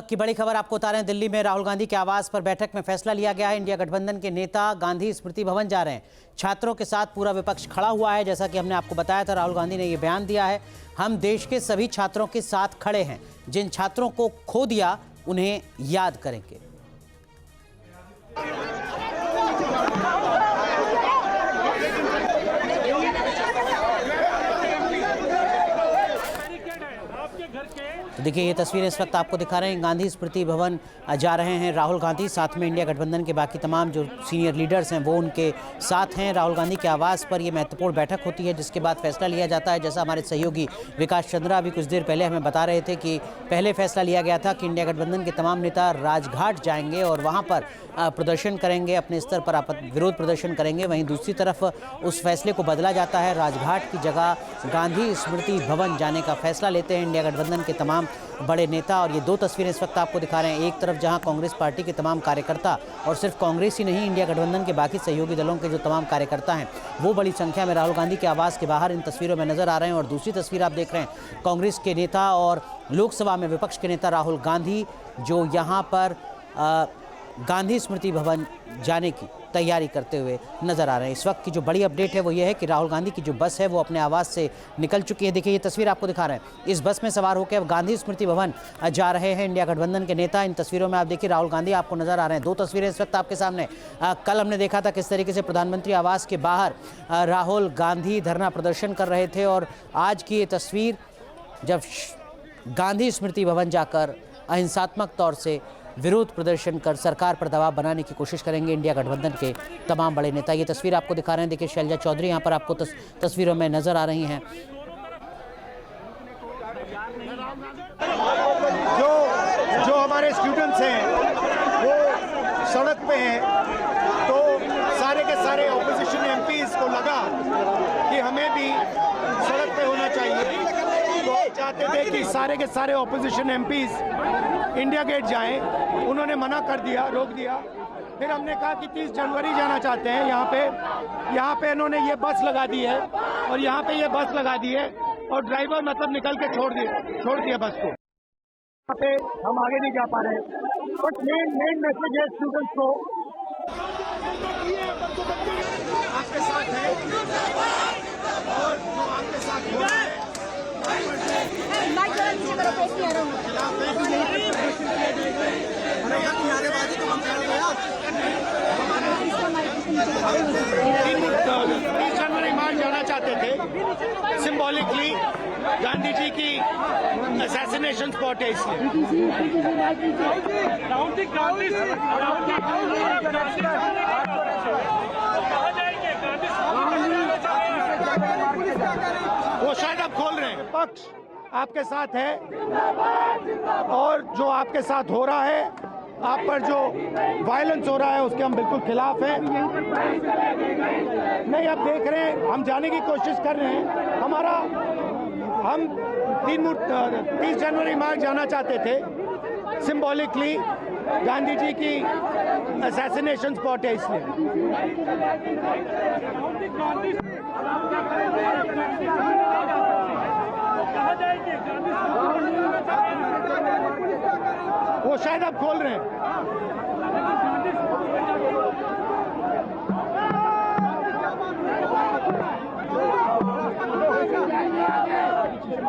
वक्त की बड़ी खबर आपको बता रहे हैं। दिल्ली में राहुल गांधी के आवास पर बैठक में फैसला लिया गया है। इंडिया गठबंधन के नेता गांधी स्मृति भवन जा रहे हैं। छात्रों के साथ पूरा विपक्ष खड़ा हुआ है। जैसा कि हमने आपको बताया था, राहुल गांधी ने यह बयान दिया है, हम देश के सभी छात्रों के साथ खड़े हैं। जिन छात्रों को खो दिया उन्हें याद करेंगे। तो देखिए, ये तस्वीरें इस वक्त आपको दिखा रहे हैं। गांधी स्मृति भवन जा रहे हैं राहुल गांधी, साथ में इंडिया गठबंधन के बाकी तमाम जो सीनियर लीडर्स हैं वो उनके साथ हैं। राहुल गांधी के आवास पर ये महत्वपूर्ण बैठक होती है जिसके बाद फैसला लिया जाता है। जैसा हमारे सहयोगी विकास चंद्रा अभी कुछ देर पहले हमें बता रहे थे कि पहले फैसला लिया गया था कि इंडिया गठबंधन के तमाम नेता राजघाट जाएंगे और वहाँ पर प्रदर्शन करेंगे, अपने स्तर पर विरोध प्रदर्शन करेंगे। वहीं दूसरी तरफ उस फैसले को बदला जाता है, राजघाट की जगह गांधी स्मृति भवन जाने का फैसला लेते हैं इंडिया गठबंधन के तमाम बड़े नेता। और ये दो तस्वीरें इस वक्त आपको दिखा रहे हैं। एक तरफ जहां कांग्रेस पार्टी के तमाम कार्यकर्ता, और सिर्फ कांग्रेस ही नहीं, इंडिया गठबंधन के बाकी सहयोगी दलों के जो तमाम कार्यकर्ता हैं वो बड़ी संख्या में राहुल गांधी के आवास के बाहर इन तस्वीरों में नजर आ रहे हैं। और दूसरी तस्वीर आप देख रहे हैं, कांग्रेस के नेता और लोकसभा में विपक्ष के नेता राहुल गांधी जो यहाँ पर गांधी स्मृति भवन जाने की तैयारी करते हुए नजर आ रहे हैं। इस वक्त की जो बड़ी अपडेट है वो ये है कि राहुल गांधी की जो बस है वो अपने आवास से निकल चुकी है। देखिए, ये तस्वीर आपको दिखा रहे हैं। इस बस में सवार होकर अब गांधी स्मृति भवन जा रहे हैं इंडिया गठबंधन के नेता। इन तस्वीरों में आप देखिए राहुल गांधी आपको नजर आ रहे हैं। दो तस्वीरें इस वक्त आपके सामने। कल हमने देखा था किस तरीके से प्रधानमंत्री आवास के बाहर राहुल गांधी धरना प्रदर्शन कर रहे थे, और आज की ये तस्वीर जब गांधी स्मृति भवन जाकर अहिंसात्मक तौर से विरोध प्रदर्शन कर सरकार पर दबाव बनाने की कोशिश करेंगे इंडिया गठबंधन के तमाम बड़े नेता। ये तस्वीर आपको दिखा रहे हैं। देखिए, शैलजा चौधरी यहाँ पर आपको तस्वीरों में नजर आ रही हैं। जो हमारे स्टूडेंट्स हैं वो सड़क पे हैं, तो सारे के सारे ऑपोजिशन एमपीज को लगा कि हमें भी सड़क पे होना चाहिए। तो हम चाहते थे कि सारे के सारे ऑपोजिशन एमपीज इंडिया गेट जाएं, उन्होंने मना कर दिया, रोक दिया। फिर हमने कहा कि 30 जनवरी जाना चाहते हैं। यहाँ पे इन्होंने ये बस लगा दी है, और यहाँ पे ये बस लगा दी है, और ड्राइवर मतलब निकल के छोड़ दिया बस को। यहाँ पे हम आगे नहीं जा पा रहे हैं। बट मेन मैसेज है स्टूडेंट्स को, आपके साथ है और जो आपके साथ हो रहा है जनवरी मार्च जाना चाहते थे। सिंबॉलिकली गांधी जी की असैसिनेशन स्पॉट है, इसलिए वो शायद अब खोल रहे हैं। पक्ष आपके साथ है, और जो आपके साथ हो रहा है, आप पर जो वायलेंस हो रहा है उसके हम बिल्कुल खिलाफ हैं। नहीं, अब देख रहे हैं, हम जाने की कोशिश कर रहे हैं। हम 30 जनवरी मार्च जाना चाहते थे। सिंबॉलिकली गांधी जी की असैसिनेशन स्पॉट है, इसलिए वो शायद अब खोल रहे हैं।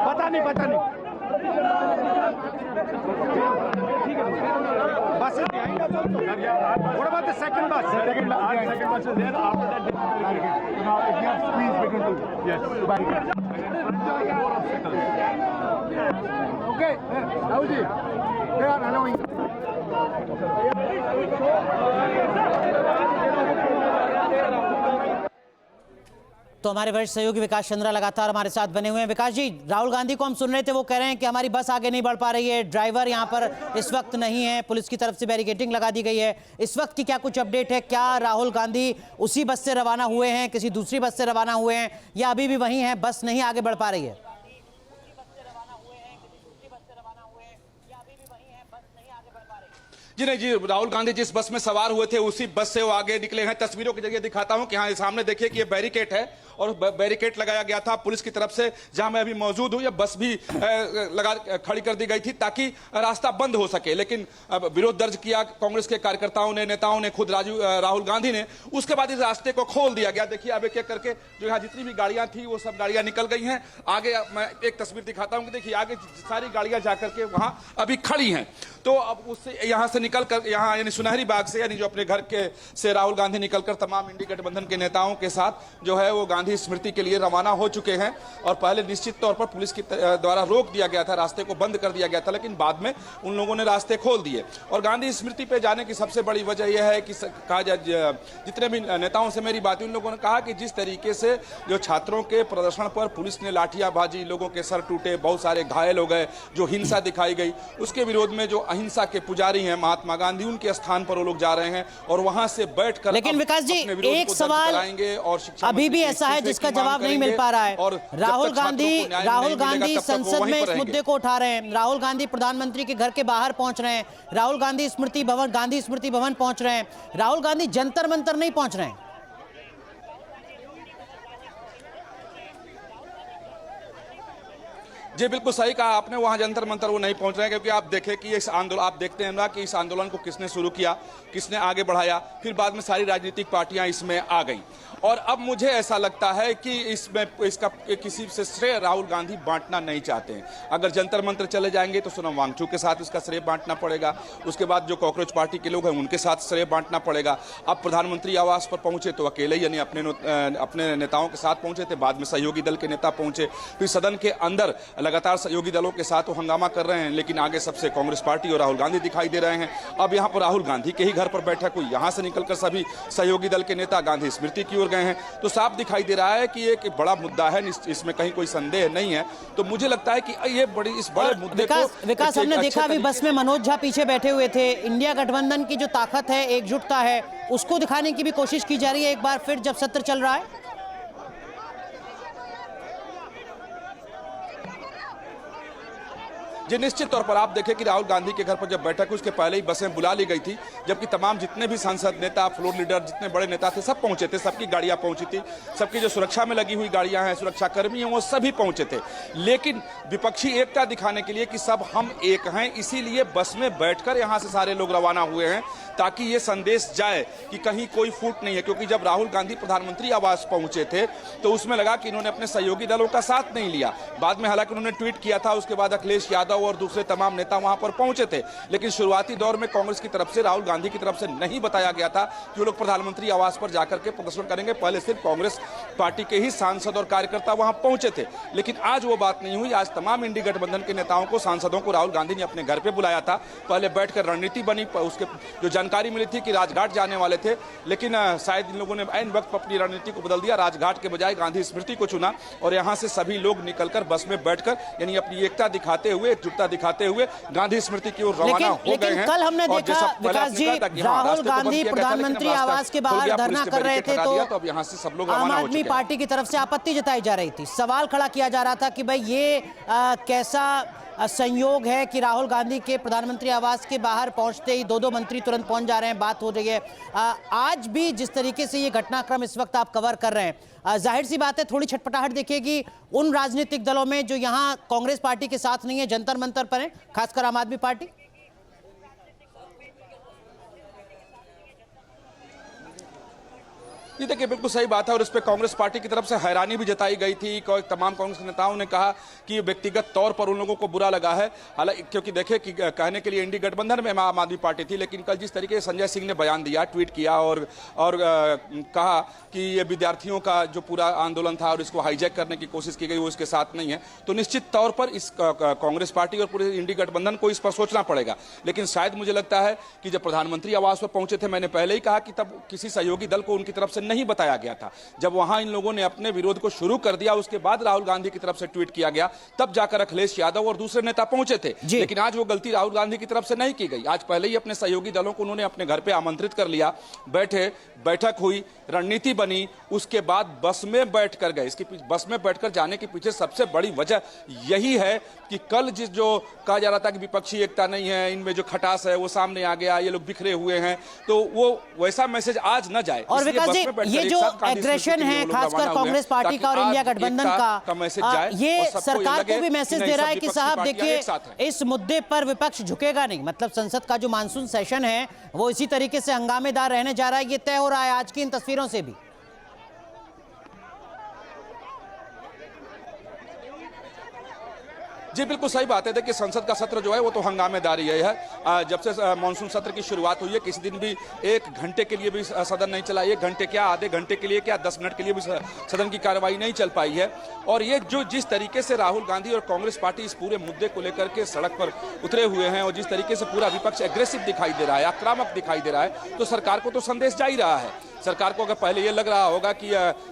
पता नहीं बस what about the second bus? Second bus is there. After that, now if you have squeeze between two, yes, to barricade. Okay, Rahul ji, they are allowing. तो हमारे वरिष्ठ सहयोगी विकास चंद्रा लगातार हमारे साथ बने हुए हैं। विकास जी, राहुल गांधी को हम सुन रहे थे, वो कह रहे हैं कि हमारी बस आगे नहीं बढ़ पा रही है, ड्राइवर यहाँ पर इस वक्त नहीं है, पुलिस की तरफ से बैरिकेडिंग लगा दी गई है। इस वक्त की क्या कुछ अपडेट है? क्या राहुल गांधी उसी बस से रवाना हुए हैं, किसी दूसरी बस से रवाना हुए हैं, या अभी भी वहीं हैं, बस नहीं आगे बढ़ पा रही है? जी नहीं जी, राहुल गांधी जिस बस में सवार हुए थे उसी बस से वो आगे निकले हैं। तस्वीरों के जरिए दिखाता हूं कि यहाँ सामने देखिए कि ये बैरिकेड है, और बैरिकेड लगाया गया था पुलिस की तरफ से। जहां मैं अभी मौजूद हूं, यह बस भी लगा खड़ी कर दी गई थी ताकि रास्ता बंद हो सके, लेकिन विरोध दर्ज किया कांग्रेस के कार्यकर्ताओं ने, नेताओं ने, खुद राहुल गांधी ने। उसके बाद इस रास्ते को खोल दिया गया। देखिए अब एक एक करके जो यहाँ जितनी भी गाड़ियां थी वो सब गाड़ियां निकल गई हैं। आगे मैं एक तस्वीर दिखाता हूं कि देखिए आगे सारी गाड़ियां जाकर के वहां अभी खड़ी हैं। तो अब उससे यहां से निकलकर यहां यानी सुनहरी बाग से, यानी जो अपने घर के से राहुल गांधी निकलकर तमाम इंडी गठबंधन के नेताओं के साथ जो है वो गांधी स्मृति के लिए रवाना हो चुके हैं। और पहले निश्चित तौर पर पुलिस की द्वारा रोक दिया गया था, रास्ते को बंद कर दिया गया था, लेकिन बाद में उन लोगों ने रास्ते खोल दिए। और गांधी स्मृति पे जाने की सबसे बड़ी वजह यह है कि कहा जाए, जितने भी नेताओं से मेरी बात हुई, उन लोगों ने कहा कि जिस तरीके से जो छात्रों के प्रदर्शन पर पुलिस ने लाठियां बाजी, लोगों के सर टूटे, बहुत सारे घायल हो गए, जो हिंसा दिखाई गई, उसके विरोध में जो अहिंसा के पुजारी हैं महात्मा गांधी, उनके स्थान पर वो लोग जा रहे हैं और वहां से बैठकर। लेकिन विकास जी, एक सवाल अभी भी ऐसा है जिसका जवाब नहीं मिल पा रहा है। और राहुल गांधी संसद में इस मुद्दे को उठा रहे हैं, राहुल गांधी प्रधानमंत्री के घर के बाहर पहुंच रहे हैं, राहुल गांधी स्मृति भवन पहुंच रहे हैं, राहुल गांधी जंतर मंतर नहीं पहुंच रहे हैं। जी बिल्कुल सही कहा आपने, वहां जंतर मंतर वो नहीं पहुंच रहे हैं, क्योंकि आप देखें कि इस आंदोलन, आप देखते हैं ना कि इस आंदोलन को किसने शुरू किया, किसने आगे बढ़ाया, फिर बाद में सारी राजनीतिक पार्टियां इसमें आ गई। और अब मुझे ऐसा लगता है कि इसमें इसका किसी से श्रेय राहुल गांधी बांटना नहीं चाहते हैं। अगर जंतर मंतर चले जाएंगे तो सोनम वांगचुक के साथ इसका श्रेय बांटना पड़ेगा, उसके बाद जो कॉकरोच पार्टी के लोग हैं उनके साथ श्रेय बांटना पड़ेगा। अब प्रधानमंत्री आवास पर पहुंचे तो अकेले यानी अपने नेताओं के साथ पहुंचे थे, बाद में सहयोगी दल के नेता पहुंचे, फिर सदन के अंदर लगातार सहयोगी दलों के साथ वो हंगामा कर रहे हैं, लेकिन आगे सबसे कांग्रेस पार्टी और राहुल गांधी दिखाई दे रहे हैं। अब यहाँ पर राहुल गांधी के ही घर पर बैठक हुई, यहाँ से निकलकर सभी सहयोगी दल के नेता गांधी स्मृति की ओर गए हैं। तो साफ दिखाई दे रहा है कि एक बड़ा मुद्दा है, इसमें कहीं कोई संदेह नहीं है। तो मुझे लगता है कि ये इस बड़े मुद्दे को विकास हमने देखा अभी बस में मनोज झा पीछे बैठे हुए थे। इंडिया गठबंधन की जो ताकत है, एकजुटता है, उसको दिखाने की भी कोशिश की जा रही है एक बार फिर जब सत्र चल रहा है। जी निश्चित तौर पर आप देखें कि राहुल गांधी के घर पर जब बैठक हुई उसके पहले ही बसें बुला ली गई थी, जबकि तमाम जितने भी सांसद, नेता, फ्लोर लीडर, जितने बड़े नेता थे सब पहुंचे थे, सबकी गाड़ियां पहुंची थी, सबकी जो सुरक्षा में लगी हुई गाड़ियां हैं, सुरक्षा कर्मी हैं, वो सभी पहुंचे थे। लेकिन विपक्षी एकता दिखाने के लिए कि सब हम एक हैं, इसीलिए बस में बैठकर यहां से सारे लोग रवाना हुए हैं ताकि ये संदेश जाए कि कहीं कोई फूट नहीं है। क्योंकि जब राहुल गांधी प्रधानमंत्री आवास पहुंचे थे तो उसमें लगा कि इन्होंने अपने सहयोगी दलों का साथ नहीं लिया। बाद में हालांकि उन्होंने ट्वीट किया था, उसके बाद अखिलेश यादव और दूसरे तमाम नेता वहां पर पहुंचे थे, लेकिन शुरुआती दौर में कांग्रेस की तरफ से, राहुल गांधी की तरफ से नहीं बताया गया था कि वो लोग प्रधानमंत्री आवास पर जाकर के प्रदर्शन करेंगे। पहले सिर्फ कांग्रेस पार्टी के ही सांसद और कार्यकर्ता वहां पहुंचे थे, लेकिन आज वो बात नहीं हुई। आज तमाम इंडी गठबंधन के नेताओं को, सांसदों को राहुल गांधी ने अपने घर पर बुलाया था। पहले बैठकर रणनीति बनी, उसके जो जानकारी मिली थी कि राजघाट जाने वाले थे, लेकिन शायद इन लोगों ने ऐन वक्त अपनी रणनीति को बदल दिया, राजघाट के बजाय गांधी स्मृति को चुना और यहां से सभी लोग निकलकर बस में बैठकर यानी अपनी एकता दिखाते हुए, एकजुटता दिखाते हुए गांधी स्मृति की ओर रवाना हो गए हैं। कल हमने देखा विकास जी, राहुल गांधी प्रधानमंत्री आवास के बाहर धरना कर रहे थे तो अब यहां से सब लोग आम आदमी पार्टी की तरफ से आपत्ति जताई जा रही थी, सवाल खड़ा किया जा रहा था कि भाई ये कैसा संयोग है कि राहुल गांधी के प्रधानमंत्री आवास के बाहर पहुंचते ही दो मंत्री तुरंत पहुंच जा रहे हैं, बात हो रही है। आज भी जिस तरीके से ये घटनाक्रम इस वक्त आप कवर कर रहे हैं, जाहिर सी बात है थोड़ी छटपटाहट देखिएगी उन राजनीतिक दलों में जो यहां कांग्रेस पार्टी के साथ नहीं है, जंतर मंतर पर है, खासकर आम आदमी पार्टी। ये देखिए बिल्कुल सही बात है और इस पे कांग्रेस पार्टी की तरफ से हैरानी भी जताई गई थी। तमाम कांग्रेस नेताओं ने कहा कि व्यक्तिगत तौर पर उन लोगों को बुरा लगा है, हालांकि क्योंकि देखे कि कहने के लिए इंडी गठबंधन में आम आदमी पार्टी थी, लेकिन कल जिस तरीके से संजय सिंह ने बयान दिया, ट्वीट किया और कहा कि ये विद्यार्थियों का जो पूरा आंदोलन था और इसको हाईजैक करने की कोशिश की गई वो इसके साथ नहीं है, तो निश्चित तौर पर इस कांग्रेस पार्टी और पूरे इंडी गठबंधन को इस पर सोचना पड़ेगा। लेकिन शायद मुझे लगता है कि जब प्रधानमंत्री आवास पर पहुंचे थे, मैंने पहले ही कहा कि तब किसी सहयोगी दल को उनकी तरफ से नहीं बताया गया था। जब वहां इन लोगों ने अपने विरोध को शुरू कर दिया, उसके बाद राहुल गांधी की तरफ से ट्वीट किया गया, तब जाकर अखिलेश यादव और दूसरे नेता पहुंचे थे। लेकिन आज वो गलती राहुल गांधी की तरफ से नहीं की गई। आज पहले ही अपने सहयोगी दलों को उन्होंने अपने घर पे आमंत्रित कर लिया, बैठे, बैठक हुई, रणनीति बनी, उसके बाद बस में बैठकर गए। इसकी बस में बैठकर जाने के पीछे सबसे बड़ी वजह यही है कि कल जो कहा जा रहा था कि विपक्षी एकता नहीं है, इनमें जो खटास है वो सामने आ गया, ये लोग बिखरे हुए हैं, तो वो वैसा मैसेज आज न जाए। और विकास जी में बैठकर ये जो एग्रेशन है खासकर कांग्रेस पार्टी का और इंडिया गठबंधन का मैसेज जाए, ये सरकार को भी मैसेज दे रहा है कि साहब देखिए इस मुद्दे पर विपक्ष झुकेगा नहीं। मतलब संसद का जो मानसून सेशन है वो इसी तरीके से हंगामेदार रहने जा रहा है, ये तय हो रहा है आज की इन तस्वीरों से भी। जी बिल्कुल सही बात है। देखिए संसद का सत्र जो है वो तो हंगामेदारी है। जब से मानसून सत्र की शुरुआत हुई है किसी दिन भी 1 घंटे के लिए भी सदन नहीं चला। 1 घंटे क्या, आधे घंटे के लिए क्या, 10 मिनट के लिए भी सदन की कार्रवाई नहीं चल पाई है। और ये जो जिस तरीके से राहुल गांधी और कांग्रेस पार्टी इस पूरे मुद्दे को लेकर के सड़क पर उतरे हुए हैं और जिस तरीके से पूरा विपक्ष एग्रेसिव दिखाई दे रहा है, आक्रामक दिखाई दे रहा है, तो सरकार को तो संदेश जा ही रहा है। सरकार को अगर पहले ये लग रहा होगा कि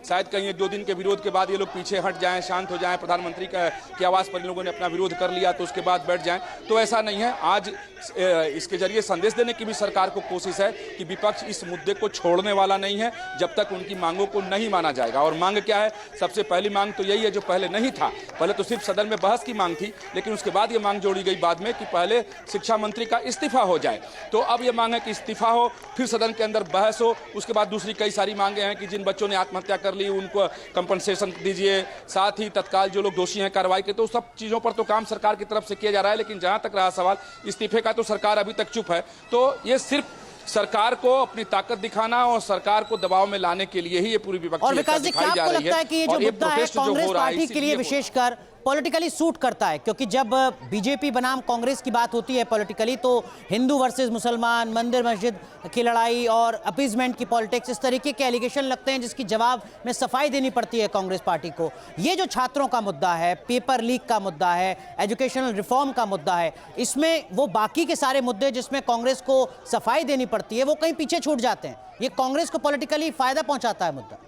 शायद कहीं 2 दिन के विरोध के बाद ये लोग पीछे हट जाएं, शांत हो जाएं, प्रधानमंत्री की आवाज़ पर इन लोगों ने अपना विरोध कर लिया तो उसके बाद बैठ जाएं, तो ऐसा नहीं है। आज इसके जरिए संदेश देने की भी सरकार को कोशिश है कि विपक्ष इस मुद्दे को छोड़ने वाला नहीं है जब तक उनकी मांगों को नहीं माना जाएगा। और मांग क्या है? सबसे पहली मांग तो यही है जो पहले नहीं था। पहले तो सिर्फ सदन में बहस की मांग थी, लेकिन उसके बाद ये मांग जोड़ी गई बाद में कि पहले शिक्षा मंत्री का इस्तीफा हो जाए। तो अब ये मांग है कि इस्तीफा हो, फिर सदन के अंदर बहस हो। उसके बाद दूसरी कई सारी मांगे हैं कि जिन बच्चों ने आत्महत्या कर ली उनको कंपनसेशन दीजिए, साथ ही तत्काल जो लोग दोषी हैं कार्रवाई के। तो सब चीज़ों पर तो काम सरकार की तरफ से किया जा रहा है, लेकिन जहां तक रहा सवाल इस्तीफे का, तो सरकार अभी तक चुप है। तो ये सिर्फ सरकार को अपनी ताकत दिखाना और सरकार को दबाव में लाने के लिए ही ये पूरी विपक्षी और विकास जी, क्या आपको लगता है कि ये जो मुद्दा है कांग्रेस पार्टी के लिए विशेषकर पॉलिटिकली सूट करता है? क्योंकि जब बीजेपी बनाम कांग्रेस की बात होती है पॉलिटिकली तो हिंदू वर्सेस मुसलमान, मंदिर मस्जिद की लड़ाई और अपीजमेंट की पॉलिटिक्स, इस तरीके के एलिगेशन लगते हैं जिसकी जवाब में सफाई देनी पड़ती है कांग्रेस पार्टी को। ये जो छात्रों का मुद्दा है, पेपर लीक का मुद्दा है, एजुकेशनल रिफॉर्म का मुद्दा है, इसमें वो बाकी के सारे मुद्दे जिसमें कांग्रेस को सफाई देनी पड़ती है वो कहीं पीछे छूट जाते हैं। ये कांग्रेस को पॉलिटिकली फायदा पहुंचाता है मुद्दा।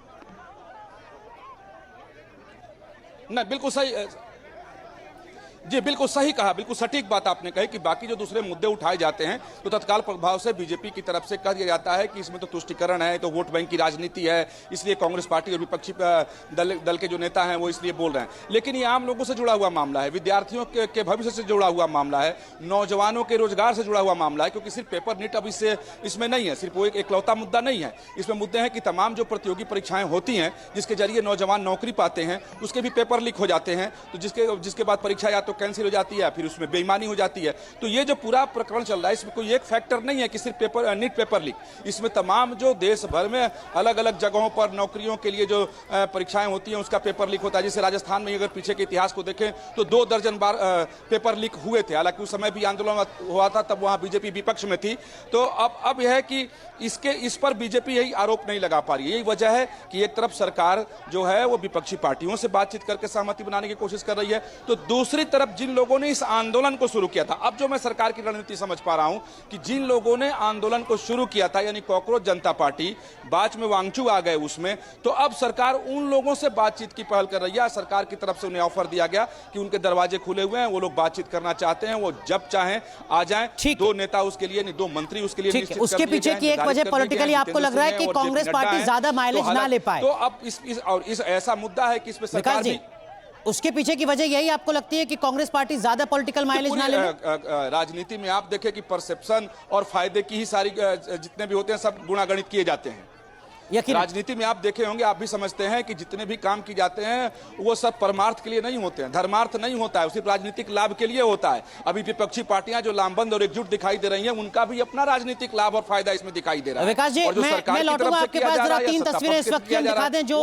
नहीं, बिल्कुल सही जी, बिल्कुल सही कहा, बिल्कुल सटीक बात आपने कही कि बाकी जो दूसरे मुद्दे उठाए जाते हैं तो तत्काल प्रभाव से बीजेपी की तरफ से कह दिया जाता है कि इसमें तो तुष्टिकरण है, तो वोट बैंक की राजनीति है, इसलिए कांग्रेस पार्टी और विपक्षी दल के जो नेता हैं वो इसलिए बोल रहे हैं। लेकिन ये आम लोगों से जुड़ा हुआ मामला है, विद्यार्थियों के भविष्य से जुड़ा हुआ मामला है, नौजवानों के रोजगार से जुड़ा हुआ मामला है। क्योंकि सिर्फ पेपर नीट अब इसमें नहीं है, सिर्फ वो एक एकलौता मुद्दा नहीं है। इसमें मुद्दे हैं कि तमाम जो प्रतियोगी परीक्षाएं होती हैं जिसके जरिए नौजवान नौकरी पाते हैं उसके भी पेपर लीक हो जाते हैं, तो जिसके बाद परीक्षा या तो कैंसिल हो जाती है फिर उसमें बेईमानी हो जाती है। तो ये जो पूरा प्रकरण चल रहा है इसमें कोई एक फैक्टर नहीं है कि सिर्फ नीट पेपर लीक, इसमें तमाम जो देश भर में अलग अलग जगहों पर नौकरियों के लिए जो परीक्षाएं होती हैं उसका पेपर लीक होता है। जैसे राजस्थान में अगर पीछे के इतिहास को देखें तो 2 दर्जन बार पेपर लीक हुए थे। हालांकि उस समय भी आंदोलन हुआ था, तब वहां बीजेपी विपक्ष में थी। तो अब यह है कि इस पर बीजेपी यही आरोप नहीं लगा पा रही है। यही वजह है कि एक तरफ सरकार जो है वो विपक्षी पार्टियों से बातचीत करके सहमति बनाने की कोशिश कर रही है, तो दूसरी तरफ जिन लोगों ने इस आंदोलन को शुरू किया था, अब जो मैं सरकार की रणनीति समझ पा रहा हूं कि जिन लोगों ने आंदोलन को शुरू किया था यानी कॉकरोच जनता पार्टी, बाद में वांगचू आ गए उसमें, तो अब सरकार उन लोगों से बातचीत की पहल कर रही है। सरकार की तरफ से उन्हें ऑफर दिया गया कि उनके दरवाजे खुले हुए हैं, वो लोग बातचीत करना चाहते हैं, वो जब चाहें आ जाएं। 2 नेता उसके लिए नहीं, 2 मंत्री उसके लिए निश्चित कर दिए उसके पीछे की एक वजह पॉलिटिकली आपको लग रहा है कि कांग्रेस पार्टी ज्यादा माइलेज ना ले पाए, तो अब इस ऐसा मुद्दा है कि इस पे सरकार भी उसके पीछे की वजह यही आपको लगती है कि कांग्रेस पार्टी ज्यादा पॉलिटिकल माइलेज ना ले? राजनीति में आप देखें कि परसेप्शन और फायदे की ही सारी जितने भी होते हैं सब गुणागणित किए जाते हैं। राजनीति में आप देखे होंगे, आप भी समझते हैं कि जितने भी काम किए जाते हैं वो सब परमार्थ के लिए नहीं होते हैं, धर्मार्थ नहीं होता है, सिर्फ राजनीतिक लाभ के लिए होता है। अभी विपक्षी पार्टियां जो लामबंद और एकजुट दिखाई दे रही हैं उनका भी अपना राजनीतिक लाभ और फायदा इसमें दिखाई दे रहा है। विकास जी, मैं लौटूंगा आपके पास, जरा 3 तस्वीरें इस वक्त दिखा दें जो